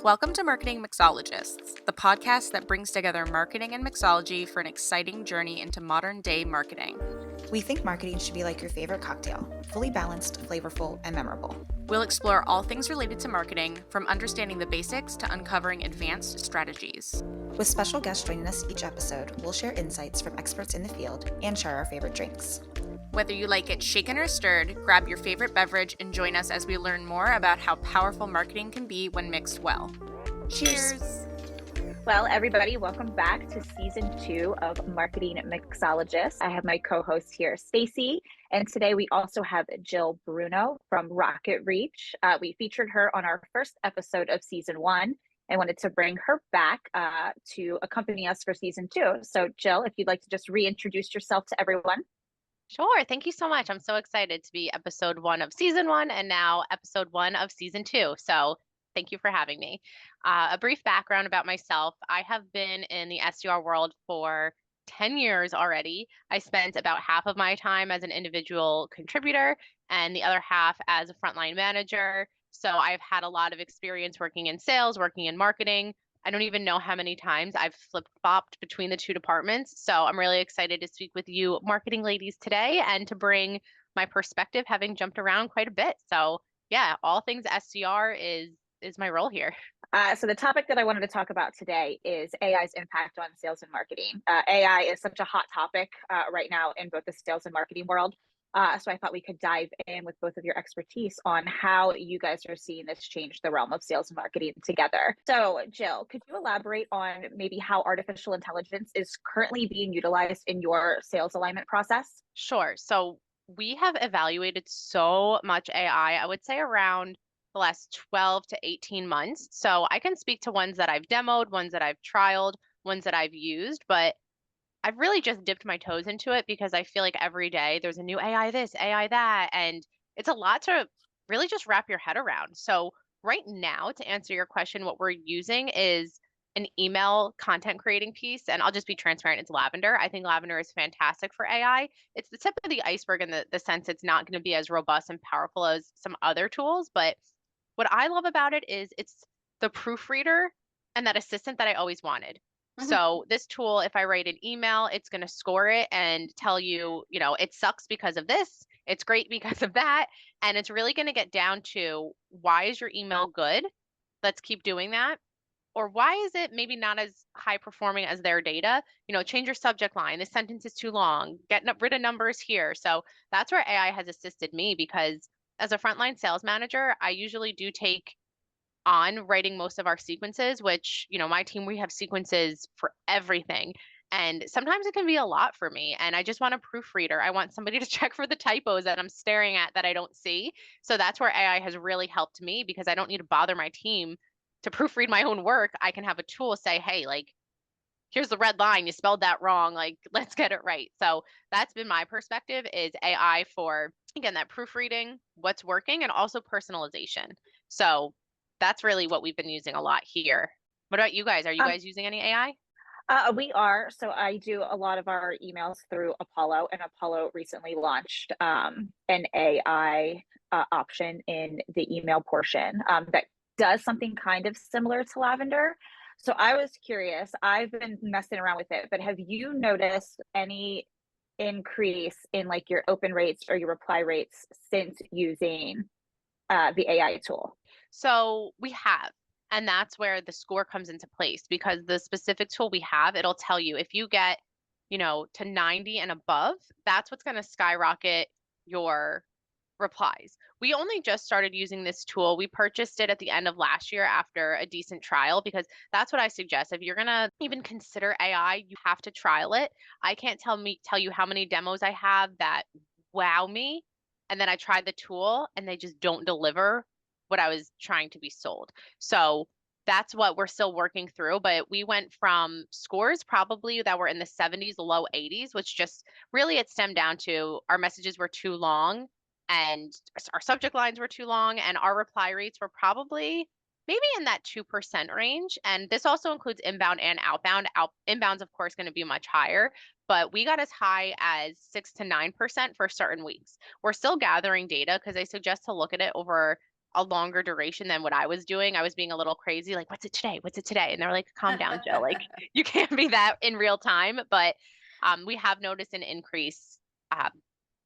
Welcome to Marketing Mixologists, the podcast that brings together marketing and mixology for an exciting journey into modern-day marketing. We think marketing should be like your favorite cocktail, fully balanced, flavorful, and memorable. We'll explore all things related to marketing, from understanding the basics to uncovering advanced strategies. With special guests joining us each episode, we'll share insights from experts in the field and share our favorite drinks. Whether you like it shaken or stirred, grab your favorite beverage and join us as we learn more about how powerful marketing can be when mixed well. Cheers! Well, everybody, welcome back to season 2 of Marketing Mixologists. I have my co-host here, Stacy, and today we also have Jill Bruno from Rocket Reach. We featured her on our first episode of season 1 and wanted to bring her back to accompany us for season 2. So, Jill, if you'd like to just reintroduce yourself to everyone. Sure. Thank you so much. I'm so excited to be episode 1 of season 1 and now episode 1 of season 2. So thank you for having me. A brief background about myself. I have been in the SDR world for 10 years already. I spent about half of my time as an individual contributor and the other half as a frontline manager. So I've had a lot of experience working in sales, working in marketing. I don't even know how many times I've flip-flopped between the two departments. So I'm really excited to speak with you marketing ladies today and to bring my perspective, having jumped around quite a bit. So yeah, all things SDR is my role here. So the topic that I wanted to talk about today is AI's impact on sales and marketing. AI is such a hot topic right now in both the sales and marketing world. So I thought we could dive in with both of your expertise on how you guys are seeing this change the realm of sales and marketing together. So Jill, could you elaborate on maybe how artificial intelligence is currently being utilized in your sales alignment process? Sure. So we have evaluated so much AI, I would say around the last 12 to 18 months. So I can speak to ones that I've demoed, ones that I've trialed, ones that I've used, but I've really just dipped my toes into it because I feel like every day there's a new AI this, AI that, and it's a lot to really just wrap your head around. So right now, to answer your question, what we're using is an email content creating piece, and I'll just be transparent, it's Lavender. I think Lavender is fantastic for AI. It's the tip of the iceberg in the sense it's not going to be as robust and powerful as some other tools, but what I love about it is it's the proofreader and that assistant that I always wanted. So this tool, if I write an email, it's going to score it and tell you, it sucks because of this. It's great because of that. And it's really going to get down to, why is your email good? Let's keep doing that. Or why is it maybe not as high performing as their data? Change your subject line. This sentence is too long. Get rid of numbers here. So that's where AI has assisted me, because as a frontline sales manager, I usually do take on writing most of our sequences, which, my team, we have sequences for everything. And sometimes it can be a lot for me. And I just want a proofreader. I want somebody to check for the typos that I'm staring at that I don't see. So that's where AI has really helped me, because I don't need to bother my team to proofread my own work. I can have a tool say, hey, here's the red line, you spelled that wrong, let's get it right. So that's been my perspective, is AI for, again, that proofreading, what's working, and also personalization. So that's really what we've been using a lot here. What about you guys? Are you guys using any AI? We are. So I do a lot of our emails through Apollo, and Apollo recently launched an AI option in the email portion that does something kind of similar to Lavender. So I was curious, I've been messing around with it, but have you noticed any increase in your open rates or your reply rates since using the AI tool? So we have, and that's where the score comes into place, because the specific tool we have, it'll tell you if you get, to 90 and above, that's what's going to skyrocket your replies. We only just started using this tool. We purchased it at the end of last year after a decent trial, because that's what I suggest. If you're going to even consider AI, you have to trial it. I can't tell you how many demos I have that wow me, and then I tried the tool and they just don't deliver what I was trying to be sold. So that's what we're still working through. But we went from scores probably that were in the 70s, low 80s, which just really it stemmed down to our messages were too long and our subject lines were too long, and our reply rates were probably maybe in that 2% range. And this also includes inbound and outbound. Inbound's, of course, going to be much higher, but we got as high as 6 to 9% for certain weeks. We're still gathering data, because I suggest to look at it over a longer duration than what I was doing. I was being a little crazy, like, what's it today? What's it today? And they're like, calm down, Jill. Like, you can't be that in real time. But we have noticed an increase,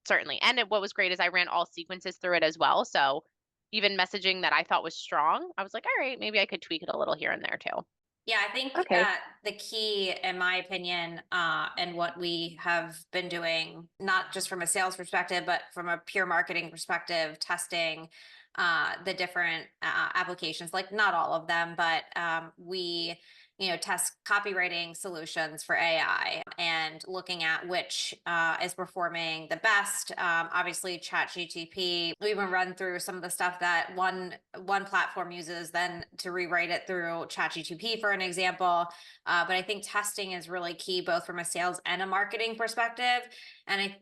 certainly. And what was great is I ran all sequences through it as well. So even messaging that I thought was strong, I was like, all right, maybe I could tweak it a little here and there too. Yeah, I think Okay. the key, in my opinion, and what we have been doing, not just from a sales perspective, but from a pure marketing perspective, testing the different applications, like not all of them, but we test copywriting solutions for AI and looking at which is performing the best. Obviously, ChatGPT. We even run through some of the stuff that one platform uses, then to rewrite it through ChatGPT, for an example. But I think testing is really key, both from a sales and a marketing perspective. And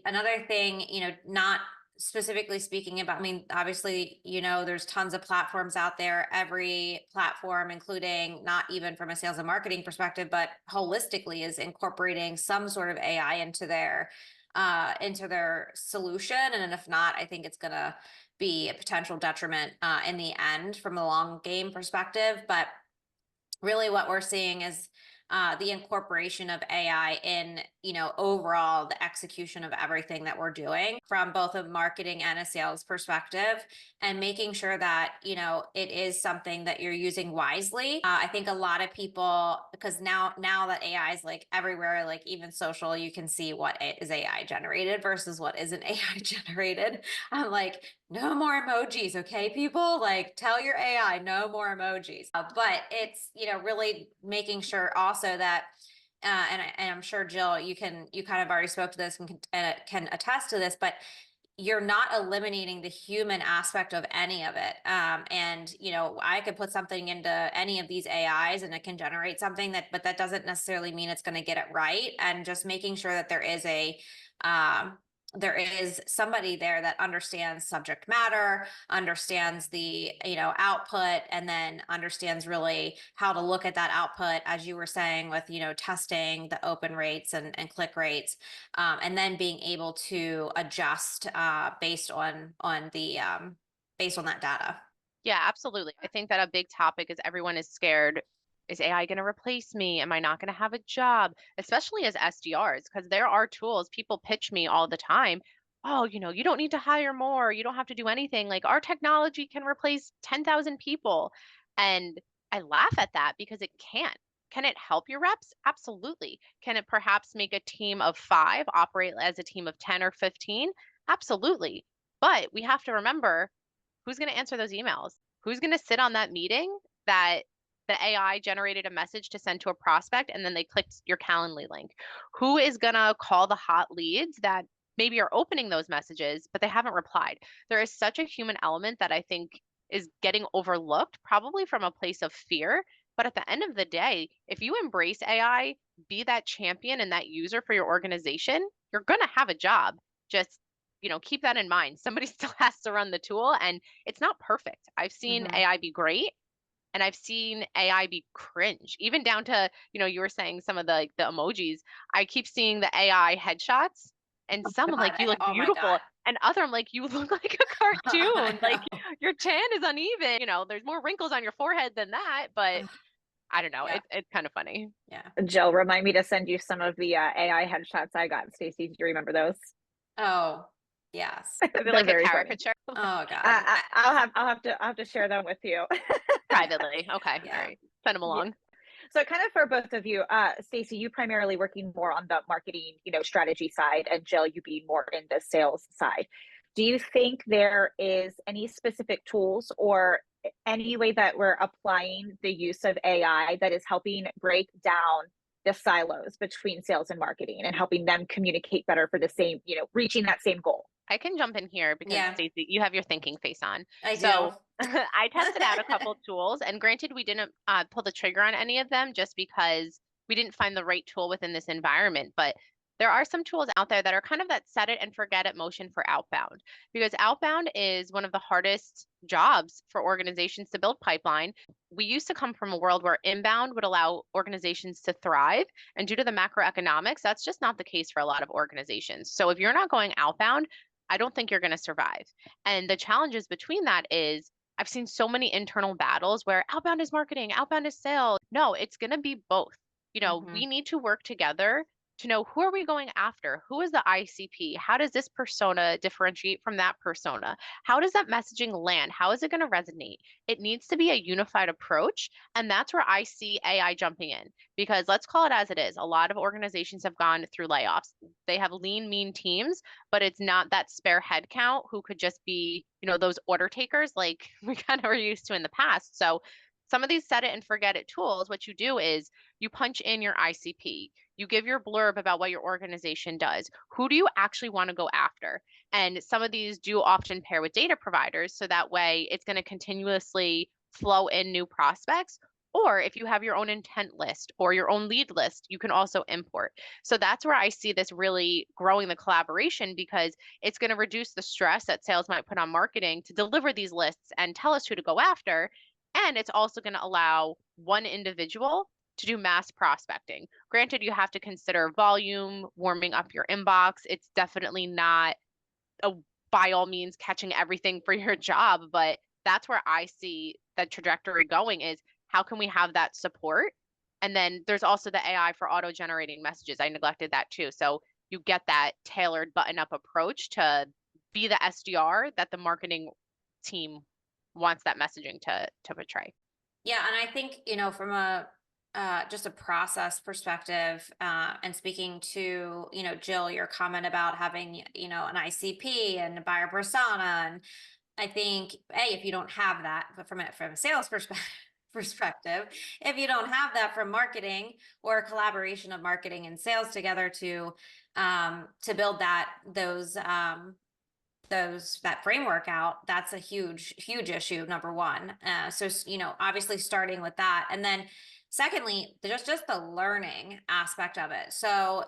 another thing, not specifically speaking about, I mean, obviously, there's tons of platforms out there. Every platform, including not even from a sales and marketing perspective, but holistically, is incorporating some sort of AI into their solution. And if not, I think it's going to be a potential detriment in the end from the long game perspective. But really what we're seeing is the incorporation of AI in, overall the execution of everything that we're doing from both a marketing and a sales perspective, and making sure that, it is something that you're using wisely. I think a lot of people, because now that AI is like everywhere, like even social, you can see what is AI generated versus what isn't AI generated. I'm like, no more emojis, okay, people? Like, tell your AI no more emojis. But it's, really making sure also that, and I'm sure, Jill, you kind of already spoke to this and can attest to this, but you're not eliminating the human aspect of any of it. And, I could put something into any of these AIs and it can generate something but that doesn't necessarily mean it's going to get it right. And just making sure that there is somebody there that understands subject matter, understands the, output, and then understands really how to look at that output, as you were saying, with, testing the open rates and click rates, and then being able to adjust based on that data. Yeah, absolutely. I think that a big topic is everyone is scared. Is AI going to replace me? Am I not going to have a job? Especially as SDRs, because there are tools. People pitch me all the time. Oh, you don't need to hire more. You don't have to do anything. Like, our technology can replace 10,000 people. And I laugh at that because it can't. Can it help your reps? Absolutely. Can it perhaps make a team of 5 operate as a team of 10 or 15? Absolutely. But we have to remember, who's going to answer those emails? Who's going to sit on that meeting that the AI generated a message to send to a prospect and then they clicked your Calendly link? Who is going to call the hot leads that maybe are opening those messages, but they haven't replied? There is such a human element that I think is getting overlooked, probably from a place of fear. But at the end of the day, if you embrace AI, be that champion and that user for your organization, you're going to have a job. Just keep that in mind. Somebody still has to run the tool, and it's not perfect. I've seen AI be great, and I've seen AI be cringe, even down to, you were saying some of the emojis. I keep seeing the AI headshots, and some I'm like, you look beautiful, and other I'm like, you look like a cartoon. Like, your tan is uneven. There's more wrinkles on your forehead than that, but I don't know. Yeah. It's kind of funny. Yeah. Jill, remind me to send you some of the AI headshots I got. Stacey, do you remember those? Oh, yes. Like a caricature. Funny. Oh God. I'll have to share them with you privately. Okay. Yeah. All right. Send them along. Yeah. So kind of for both of you, Stacey, you primarily working more on the marketing, strategy side, and Jill, you being more in the sales side. Do you think there is any specific tools or any way that we're applying the use of AI that is helping break down the silos between sales and marketing and helping them communicate better for the same, reaching that same goal? I can jump in here because Stacey, you have your thinking face on. I do. So I tested out a couple tools, and granted, we didn't pull the trigger on any of them just because we didn't find the right tool within this environment. But there are some tools out there that are kind of that set it and forget it motion for outbound, because outbound is one of the hardest jobs for organizations to build pipeline. We used to come from a world where inbound would allow organizations to thrive. And due to the macroeconomics, that's just not the case for a lot of organizations. So if you're not going outbound, I don't think you're going to survive. And the challenges between that is I've seen so many internal battles where outbound is marketing, outbound is sales. No, it's going to be both. We need to work together to know who are we going after? Who is the ICP? How does this persona differentiate from that persona? How does that messaging land? How is it going to resonate? It needs to be a unified approach. And that's where I see AI jumping in, because let's call it as it is. A lot of organizations have gone through layoffs. They have lean, mean teams, but it's not that spare headcount who could just be, those order takers like we kind of were used to in the past. So some of these set it and forget it tools, what you do is you punch in your ICP, you give your blurb about what your organization does. Who do you actually want to go after? And some of these do often pair with data providers, so that way it's going to continuously flow in new prospects. Or if you have your own intent list or your own lead list, you can also import. So that's where I see this really growing the collaboration, because it's going to reduce the stress that sales might put on marketing to deliver these lists and tell us who to go after. And it's also going to allow one individual to do mass prospecting. Granted, you have to consider volume, warming up your inbox. It's definitely not by all means catching everything for your job, but that's where I see the trajectory going, is how can we have that support? And then there's also the AI for auto-generating messages. I neglected that too. So you get that tailored button-up approach to be the SDR that the marketing team wants that messaging to portray. Yeah, and I think, from a just a process perspective, and speaking to, Jill, your comment about having, an ICP and a buyer persona, and I think, if you don't have that, but from a sales perspective, if you don't have that from marketing or a collaboration of marketing and sales together to build that framework out, that's a huge issue, number one. So obviously starting with that, and then secondly, there's just the learning aspect of it. So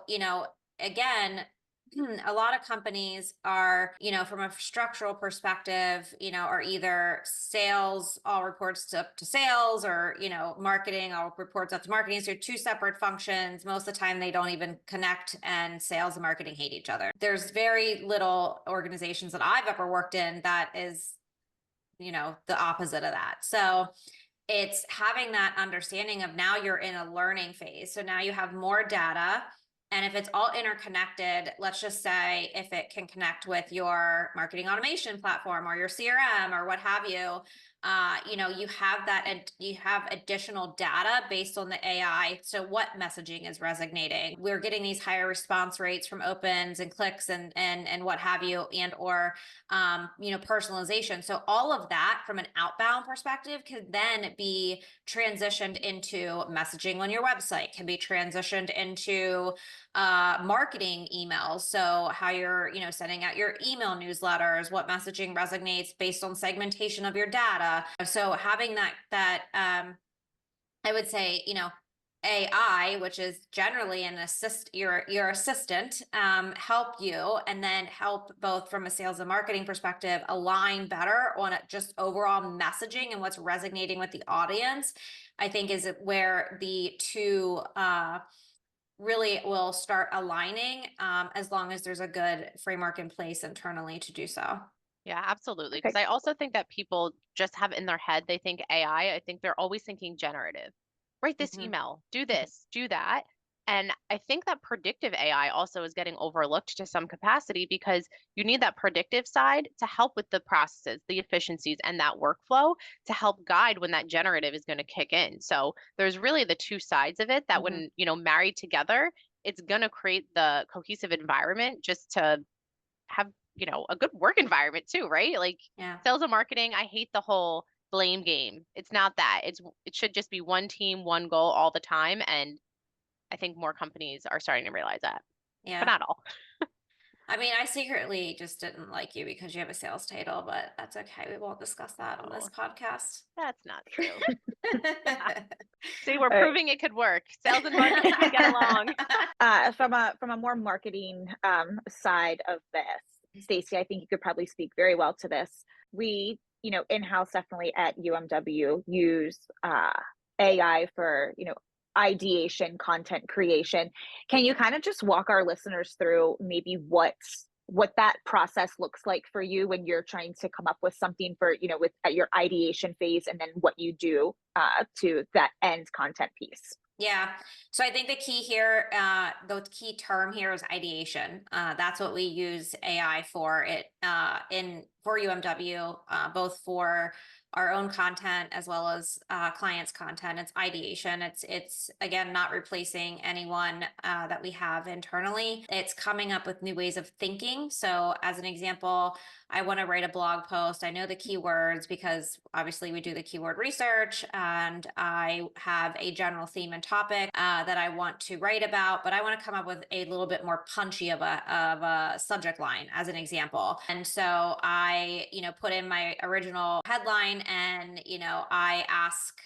again, a lot of companies are, from a structural perspective, are either sales all reports up to sales, or, marketing all reports up to marketing. So two separate functions. Most of the time they don't even connect, and sales and marketing hate each other. There's very little organizations that I've ever worked in that is, the opposite of that. So it's having that understanding of, now you're in a learning phase. So now you have more data. And if it's all interconnected, let's just say if it can connect with your marketing automation platform or your CRM or what have you, you have that, and you have additional data based on the AI. So what messaging is resonating? We're getting these higher response rates from opens and clicks and what have you, and or personalization. So all of that from an outbound perspective can then be transitioned into messaging on your website, can be transitioned into marketing emails. So how you're, sending out your email newsletters, what messaging resonates based on segmentation of your data. So having that I would say, AI, which is generally your assistant, help you, and then help both from a sales and marketing perspective align better on just overall messaging and what's resonating with the audience, I think is where the two really will start aligning, as long as there's a good framework in place internally to do so. Yeah, absolutely. Because I also think that people just have in their head, they think AI, I think they're always thinking generative. Write this email, do this, do that. And I think that predictive AI also is getting overlooked to some capacity, because you need that predictive side to help with the processes, the efficiencies, and that workflow to help guide when that generative is going to kick in. So there's really the two sides of it that when, married together, it's going to create the cohesive environment just to have, a good work environment too, right? Like sales and marketing, I hate the whole blame game. It's not that. It should just be one team, one goal all the time. And I think more companies are starting to realize that. Yeah. But not all. I mean, I secretly just didn't like you because you have a sales title, but that's okay. We won't discuss that on this podcast. That's not true. See, we're proving it could work. Sales and marketing can get along. From a more marketing side of this, Stacey, I think you could probably speak very well to this. We, in-house definitely at UMW use AI for, ideation, content creation. Can you kind of just walk our listeners through maybe what what that process looks like for you when you're trying to come up with something for, with at your ideation phase, and then what you do to that end content piece. Yeah. So I think the key here, the key term here is ideation. That's what we use AI for for UMW, both for our own content as well as clients' content. It's ideation. It's again, not replacing anyone that we have internally. It's coming up with new ways of thinking. So as an example, I want to write a blog post. I know the keywords because obviously we do the keyword research, and I have a general theme and topic that I want to write about, but I want to come up with a little bit more punchy of a subject line as an example. And so I, put in my original headline, and, I ask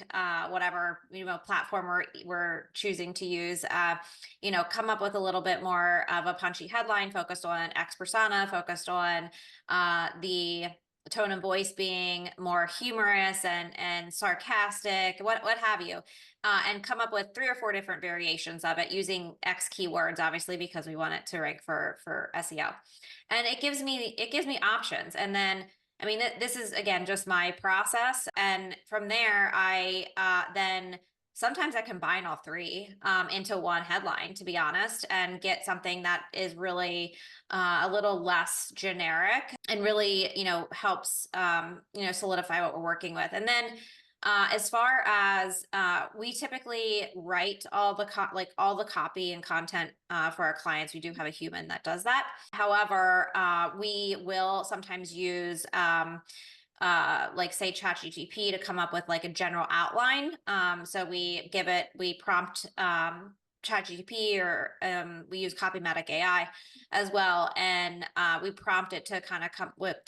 whatever, platform we're choosing to use, come up with a little bit more of a punchy headline focused on X persona, focused on the tone and voice being more humorous and sarcastic, what have you, and come up with 3 or 4 different variations of it using X keywords, obviously, because we want it to rank for SEO. And it gives me options. And then, I mean, this is, again, just my process. And from there, I then sometimes I combine all 3 into one headline, to be honest, and get something that is really a little less generic and really, helps, solidify what we're working with. And then as far as we typically write all the copy and content for our clients, we do have a human that does that. However, we will sometimes use say ChatGPT to come up with like a general outline. So we prompt ChatGPT, or we use Copymatic AI as well, and we prompt it to kind of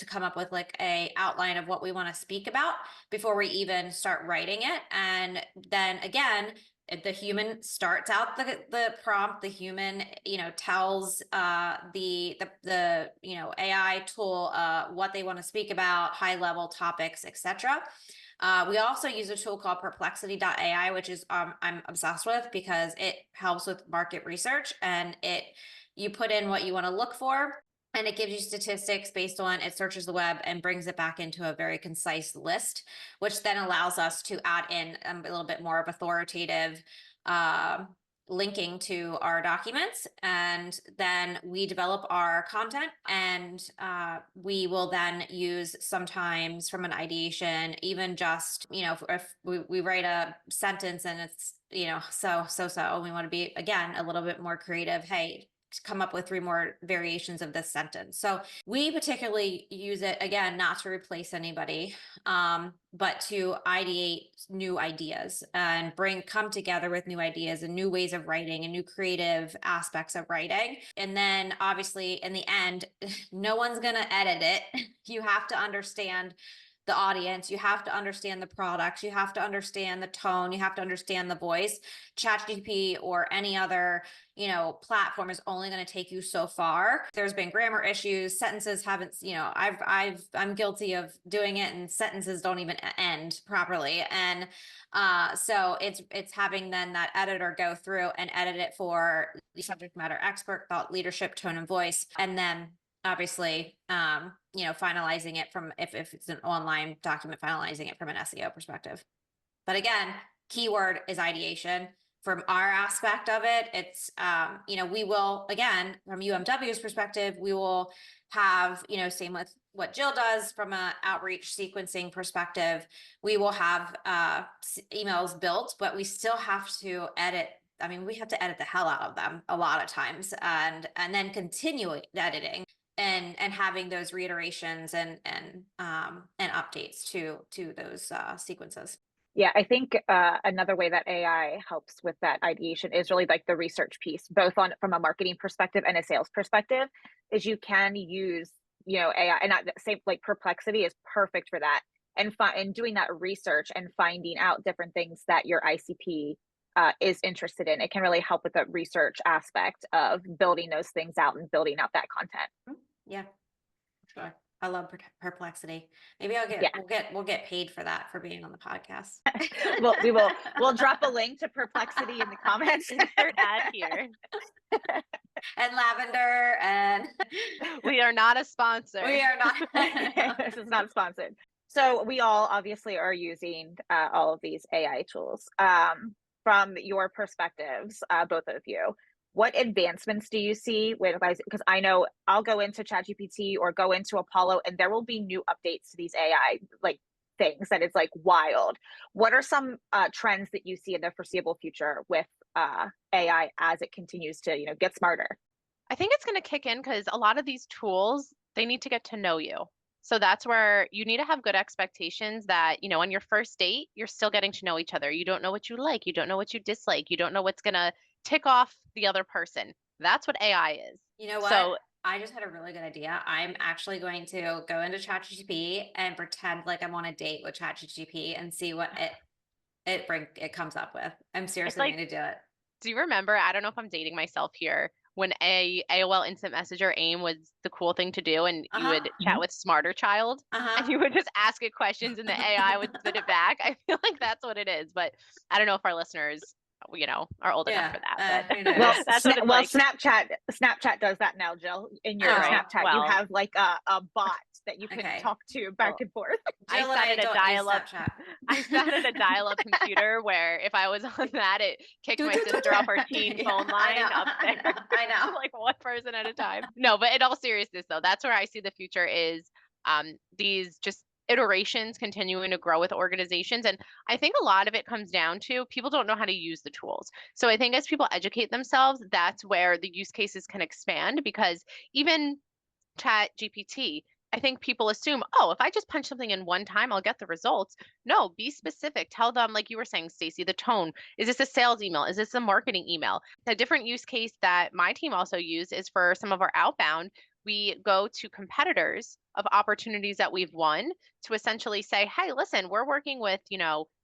come up with like a outline of what we want to speak about before we even start writing it. And then again, the human starts out the prompt. The human, tells the AI tool what they want to speak about, high level topics, etc. We also use a tool called perplexity.ai, which is I'm obsessed with because it helps with market research, and you put in what you want to look for, and it gives you statistics based on, it searches the web and brings it back into a very concise list, which then allows us to add in a little bit more of authoritative linking to our documents. And then we develop our content, and we will then use sometimes from an ideation, even just, if we write a sentence and it's, so we want to be, again, a little bit more creative. Hey, come up with 3 more variations of this sentence. So we particularly use it, again, not to replace anybody, but to ideate new ideas and come together with new ideas and new ways of writing and new creative aspects of writing. And then obviously in the end, no one's going to edit it. You have to understand the audience, you have to understand the products, you have to understand the tone, you have to understand the voice. ChatGPT or any other, platform is only going to take you so far. There's been grammar issues, sentences haven't, I'm guilty of doing it, and sentences don't even end properly. And so it's having then that editor go through and edit it for the subject matter expert, thought leadership, tone and voice, and then obviously, finalizing it from, if it's an online document, finalizing it from an SEO perspective. But again, keyword is ideation. From our aspect of it, it's, we will, again, from UMW's perspective, we will have, same with what Jill does from an outreach sequencing perspective, we will have emails built, but we still have to edit. I mean, we have to edit the hell out of them a lot of times, and then continue editing and having those reiterations and updates to those sequences. Yeah, I think another way that AI helps with that ideation is really like the research piece, both from a marketing perspective and a sales perspective, is you can use, AI, and say like Perplexity is perfect for that. And doing that research and finding out different things that your ICP is interested in. It can really help with the research aspect of building those things out and building out that content. Yeah, sure. I love perplexity. Maybe we'll get paid for that, for being on the podcast. We'll drop a link to perplexity in the comments. Insert ad here. And lavender, and we are not a sponsor. We are not. This is not sponsored. So we all obviously are using all of these AI tools. From your perspectives, both of you, what advancements do you see with guys? Because I know I'll go into ChatGPT or go into Apollo, and there will be new updates to these AI like things that is like wild. What are some trends that you see in the foreseeable future with AI as it continues to, get smarter? I think it's going to kick in because a lot of these tools, they need to get to know you. So that's where you need to have good expectations that, on your first date, you're still getting to know each other. You don't know what you like. You don't know what you dislike. You don't know what's going to tick off the other person. That's what AI is. You know what? So I just had a really good idea. I'm actually going to go into ChatGPT and pretend like I'm on a date with ChatGPT and see what it comes up with. I'm seriously going to do it. Do you remember, I don't know if I'm dating myself here, when AOL Instant Messenger AIM was the cool thing to do, and you would chat with Smarter Child, and you would just ask it questions and the AI would spit it back? I feel like that's what it is, but I don't know if our listeners, are old enough for that. But that's what it's like. Snapchat does that now, Jill. In your Snapchat, you have like a bot that you can talk to back and forth. I sat at a dial-up computer where if I was on that, it kicked my sister off her teen phone line up there. I know. Like one person at a time. No, but in all seriousness though, that's where I see the future is these just iterations continuing to grow with organizations. And I think a lot of it comes down to people don't know how to use the tools. So I think as people educate themselves, that's where the use cases can expand, because even ChatGPT, I think people assume, if I just punch something in one time, I'll get the results. No, be specific. Tell them, like you were saying, Stacey, the tone. Is this a sales email? Is this a marketing email? A different use case that my team also use is for some of our outbound. We go to competitors of opportunities that we've won to essentially say, hey, listen, we're working with,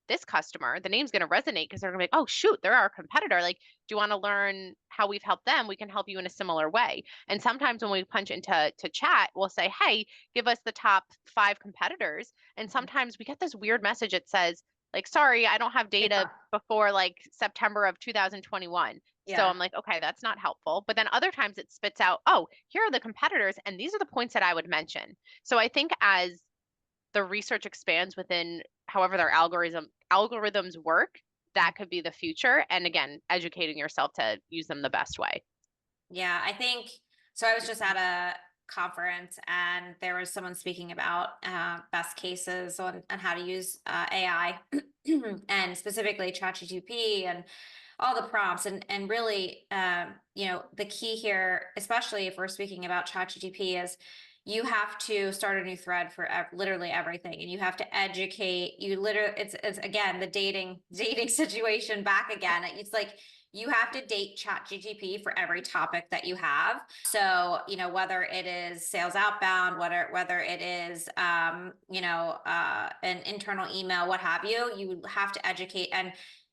this customer. The name's going to resonate because they're going to be like, oh, shoot, they're our competitor. Like, do you want to learn how we've helped them? We can help you in a similar way. And sometimes when we punch into chat, we'll say, hey, give us the top 5 competitors. And sometimes we get this weird message that says, like, sorry, I don't have data before like September of 2021. So I'm like, okay, that's not helpful. But then other times it spits out, here are the competitors, and these are the points that I would mention. So I think as the research expands within however their algorithms work, that could be the future. And again, educating yourself to use them the best way. Yeah, I think so. I was just at a conference and there was someone speaking about best cases on how to use AI and specifically ChatGPT and all the prompts and really, the key here, especially if we're speaking about ChatGPT, is you have to start a new thread for literally everything, and you have to educate. It's again the dating situation back again. It's like you have to date ChatGPT for every topic that you have. So whether it is sales outbound, whether it is an internal email, what have you, you have to educate, and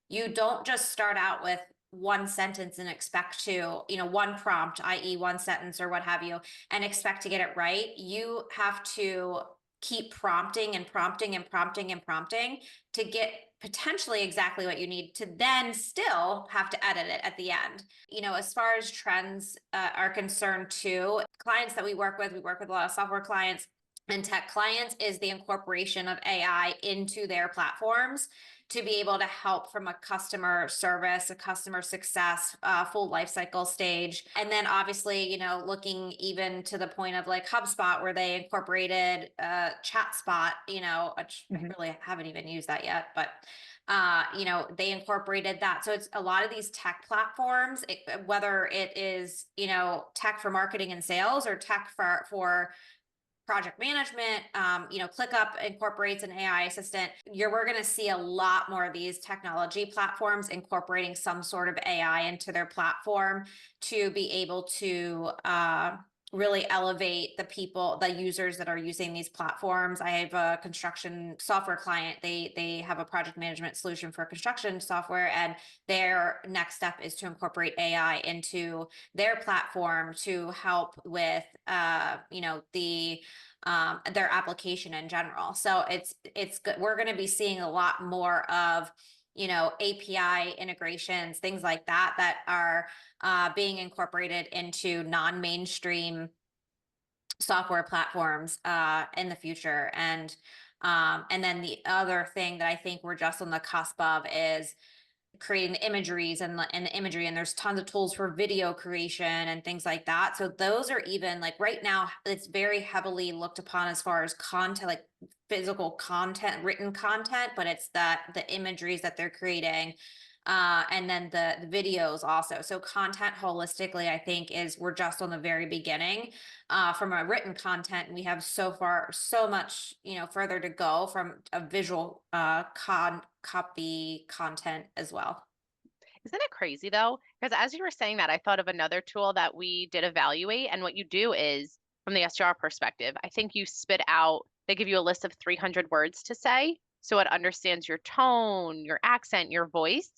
you don't just start out with one sentence and expect to, one prompt, i.e. one sentence or what have you, and expect to get it right. You have to keep prompting and prompting and prompting and prompting to get potentially exactly what you need, to then still have to edit it at the end. As far as trends are concerned too, clients that we work with a lot of software clients and tech clients, is the incorporation of AI into their platforms to be able to help from a customer service, a customer success, full life cycle stage. And then obviously, looking even to the point of like HubSpot, where they incorporated ChatSpot, which I really haven't even used that yet, but they incorporated that. So it's a lot of these tech platforms, whether it is, tech for marketing and sales or tech for project management, ClickUp incorporates an AI assistant. We're going to see a lot more of these technology platforms incorporating some sort of AI into their platform to be able to really elevate the users that are using these platforms. I have a construction software client. They have a project management solution for construction software, and their next step is to incorporate AI into their platform to help with, the their application in general. So it's good. We're going to be seeing a lot more of, API integrations, things like that, that are being incorporated into non-mainstream software platforms in the future. And then the other thing that I think we're just on the cusp of is creating the imageries and the imagery, and there's tons of tools for video creation and things like that. So those are even like right now, it's very heavily looked upon as far as content, like physical content, written content, but it's the imageries that they're creating. And then the videos also. So content holistically, I think we're just on the very beginning. From a written content, we have so much, further to go from a visual copy content as well. Isn't it crazy though? Because as you were saying that, I thought of another tool that we did evaluate. And what you do is, from the SDR perspective, I think you spit out, they give you a list of 300 words to say. So it understands your tone, your accent, your voice.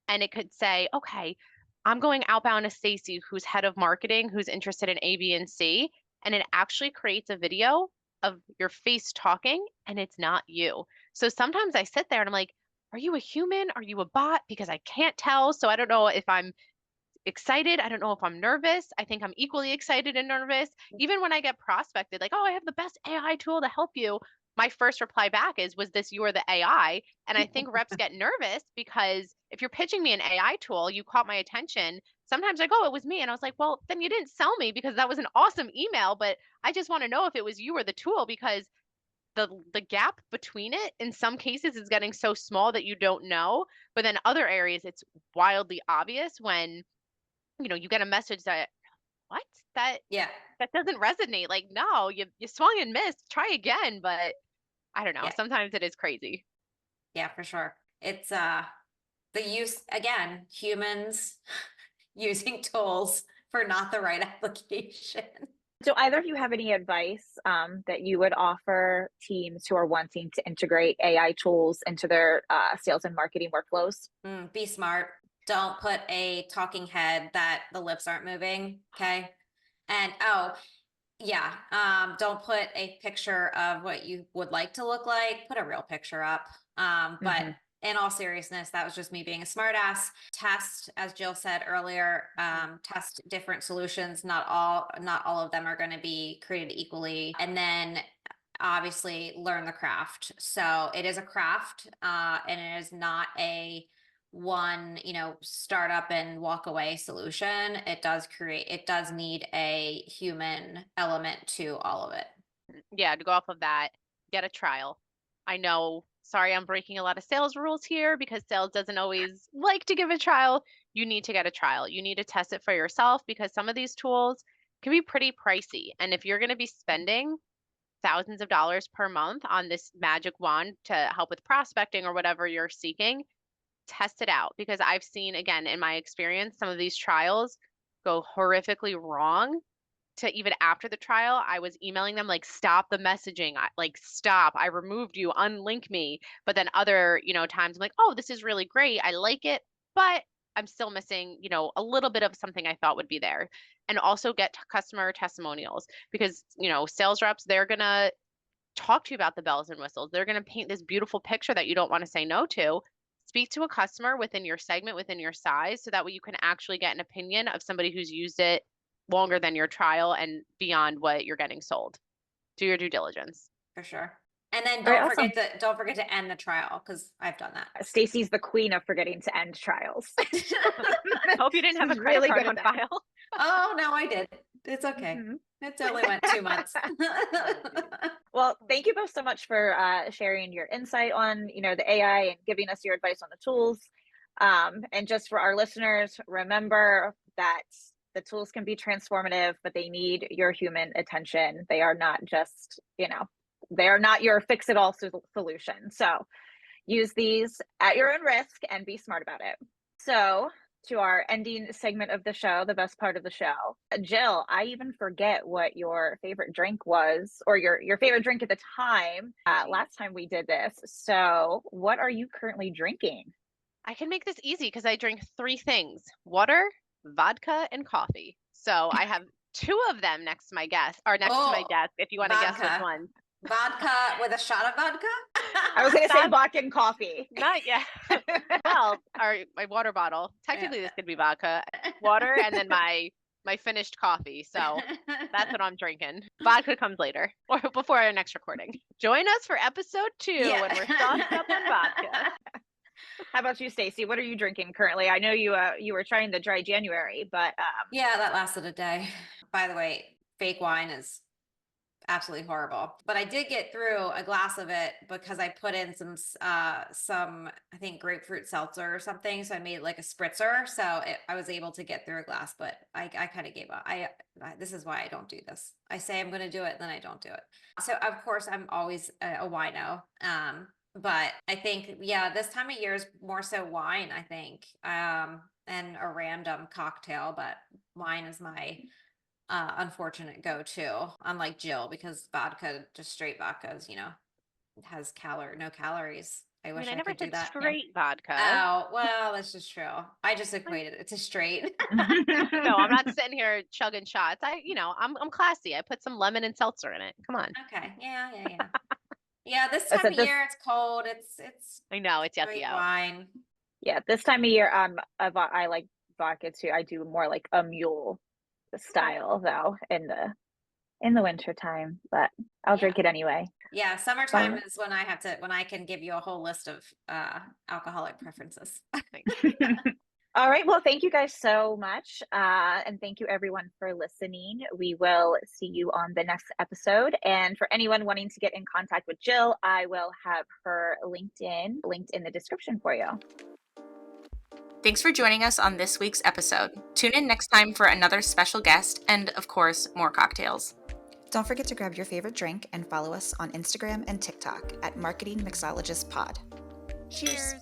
And it could say, okay, I'm going outbound to Stacy, who's head of marketing, who's interested in A, B, and C. And it actually creates a video of your face talking, and it's not you. So sometimes I sit there and I'm like, are you a human? Are you a bot? Because I can't tell. So I don't know if I'm excited. I don't know if I'm nervous. I think I'm equally excited and nervous. Even when I get prospected, like, oh, I have the best AI tool to help you. My first reply back is, was this you or the AI? And I think reps get nervous because if you're pitching me an AI tool, you caught my attention. Sometimes I go, oh, it was me. And I was like, well, then you didn't sell me because that was an awesome email. But I just want to know if it was you or the tool, because the gap between it in some cases is getting so small that you don't know. But then other areas, it's wildly obvious when, you get a message that, what? That doesn't resonate. Like, no, you swung and missed. Try again. But I don't know. Yeah. Sometimes it is crazy. Yeah, for sure. It's the use, again, humans using tools for not the right application. Do either of you have any advice that you would offer teams who are wanting to integrate AI tools into their sales and marketing workflows? Be smart. Don't put a talking head that the lips aren't moving. Okay. And don't put a picture of what you would like to look like. Put a real picture up. But in all seriousness, that was just me being a smartass. Test, as Jill said earlier, test different solutions. Not all of them are going to be created equally. And then obviously learn the craft. So it is a craft, and it is not a one, start up and walk away solution. It does need a human element to all of it. Yeah, to go off of that, get a trial. I know, sorry, I'm breaking a lot of sales rules here because sales doesn't always like to give a trial. You need to get a trial. You need to test it for yourself because some of these tools can be pretty pricey. And if you're going to be spending thousands of dollars per month on this magic wand to help with prospecting or whatever you're seeking, test it out. Because I've seen, again, in my experience, some of these trials go horrifically wrong. To even after the trial, I was emailing them like, stop the messaging, stop, I removed you, unlink me. But then other, times I'm like, oh, this is really great, I like it, but I'm still missing, a little bit of something I thought would be there. And also get customer testimonials because, sales reps, they're going to talk to you about the bells and whistles. They're going to paint this beautiful picture that you don't want to say no to. Speak to a customer within your segment, within your size, so that way you can actually get an opinion of somebody who's used it longer than your trial and beyond what you're getting sold. Do your due diligence. For sure. And then All right, don't forget to end the trial, because I've done that. Stacy's the queen of forgetting to end trials. Hope you didn't have a credit really card good on at that. file. Oh, no, I did. It's okay. It only went 2 months. Well, thank you both so much for sharing your insight on, the AI and giving us your advice on the tools. And just for our listeners, remember that the tools can be transformative, but they need your human attention. They are not just, they are not your fix-it-all solution. So use these at your own risk and be smart about it. So to our ending segment of the show, the best part of the show. Jill, I even forget what your favorite drink was, or your favorite drink at the time, last time we did this. So what are you currently drinking? I can make this easy because I drink 3 things: water, vodka, and coffee. So I have 2 of them next to my desk, or next to my Oh, desk, if you want to guess which vodka. one. Vodka with a shot of vodka? I was going to say That's- vodka and coffee. Not yet. Well, my water bottle. Technically, this could be vodka, water, and then my finished coffee. So that's what I'm drinking. Vodka comes later or before our next recording. Join us for episode 2 Yeah. when we're sauced up on vodka. How about you, Stacey? What are you drinking currently? I know you were trying the dry January, but Yeah, that lasted a day. By the way, fake wine is absolutely horrible. But I did get through a glass of it because I put in some I think grapefruit seltzer or something. So I made like a spritzer. So I was able to get through a glass, but I kind of gave up. This is why I don't do this. I say I'm going to do it, then I don't do it. So of course I'm always a wino. But I think, yeah, this time of year is more so wine, I think, and a random cocktail, but wine is my unfortunate go-to, unlike Jill, because vodka, just straight vodka is, has no calories. I wish I I never could do said that. straight vodka. Oh, well, that's just true. I just equated it to straight. No, I'm not sitting here chugging shots. I'm classy. I put some lemon and seltzer in it. Come on. Okay. Yeah. Yeah, this I time said of this- year, it's cold. It's I know it's yucky straight out. wine. yeah, this time of year, I like vodka too. I do more like a mule style though in the winter time, but I'll drink it anyway. Yeah, summertime is when I can give you a whole list of alcoholic preferences. All right. Well, thank you guys so much. And thank you everyone for listening. We will see you on the next episode. And for anyone wanting to get in contact with Jill, I will have her LinkedIn linked in the description for you. Thanks for joining us on this week's episode. Tune in next time for another special guest and, of course, more cocktails. Don't forget to grab your favorite drink and follow us on Instagram and TikTok at Marketing Mixologists Pod. Cheers.